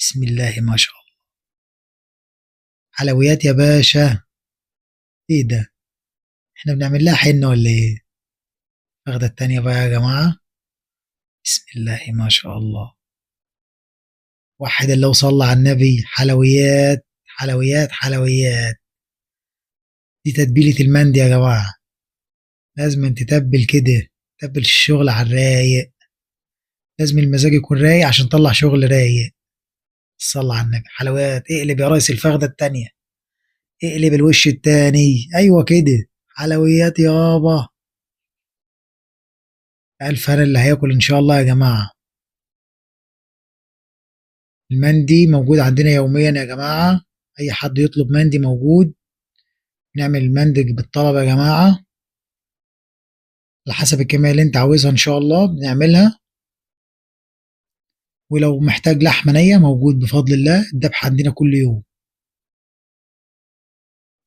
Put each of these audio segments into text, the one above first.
بسم الله ما شاء الله. حلويات يا باشا. ايه ده؟ احنا بنعمل لها حنة ولا ايه؟ واخدة التانية بقى يا جماعة. بسم الله ما شاء الله. وحد الله وصلى على النبي. حلويات حلويات حلويات. دي تتبيلة المندي يا جماعة. لازم تتبل كده. تتبل الشغل على الرايق. لازم المزاج يكون رايق عشان تطلع شغل رايق. صلى على النبي. حلويات. اقلب يا ريس الفخدة التانية. اقلب الوش التاني. ايوه كده. حلويات يابا. ألف هنا اللي هياكل إن شاء الله يا جماعة. المندي موجود عندنا يوميا يا جماعة. أي حد يطلب مندي موجود. نعمل مندي بالطلب يا جماعة. على حسب الكمية اللي أنت عاوزها إن شاء الله بنعملها. ولو محتاج لحمة نية موجود بفضل الله. الذبح عندنا كل يوم.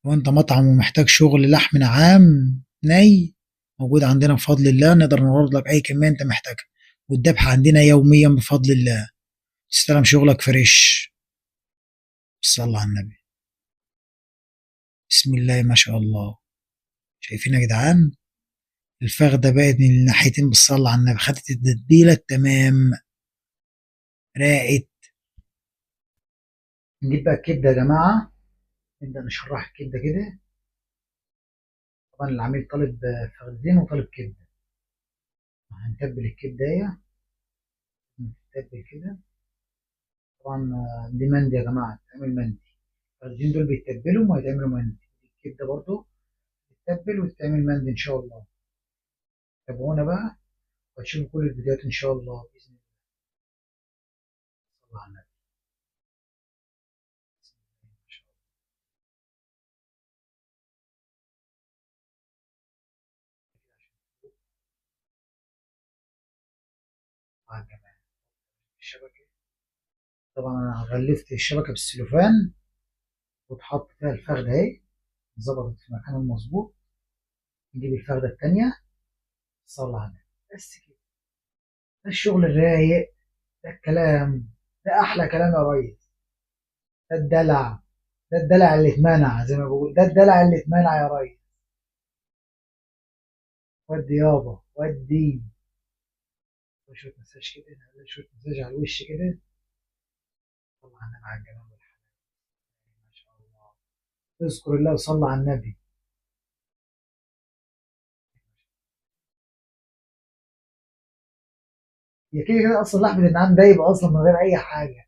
وأنت مطعم ومحتاج شغل لحم نعام ني، موجود عندنا بفضل الله. نقدر نعرض لك أي كمية أنت محتاجها. والذبح عندنا يوميا بفضل الله. تستلم شغلك فريش. صلى على النبي. بسم الله ما شاء الله. شايفين يا جدعان؟ الفخدة بقت من الناحيتين بالصلاة على النبي. خدت التتبيلة التمام. راقت. نجيب بقى الكبدة يا جماعة. نبدأ نشرح الكبدة كده. طبعا العميل طالب فخدتين وطالب كبدة. هنتبل الكبداية. نتبل كده. طبعا دي مندي يا جماعة تعمل مندي. الفخدتين دول بيتبلوا وهيتعملوا مندي. الكبدة برضو تتبل وتتعمل مندي إن شاء الله. تابعونا بقى وهتشوفوا كل الفيديوهات إن شاء الله بإذن الله. على النبي. بسم الله ما شاء الله. على الجمال. الشبكة. طبعا انا غلفت الشبكه بالسلوفان. وتحط فيها الفخده اهي. ظبطت في مكانها المظبوط. نجيب الفخده التانيه. صلى على النبي. بس كده. ده الشغل الرايق. ده الكلام. ده احلى كلام يا ريس. ده الدلع. ده الدلع اللي اتمنع زي ما بقول. ده الدلع اللي اتمنع يا ريس. ودي يابا ودي. شويه مساج كده. نعمل شويه مساج على الوش كده. طلع النبي على الجمال والحلاوه. ما شاء الله. اذكر الله وصلى على النبي. هي كده كده اصلا لحمه النعام دايبه اصلا من غير اي حاجه.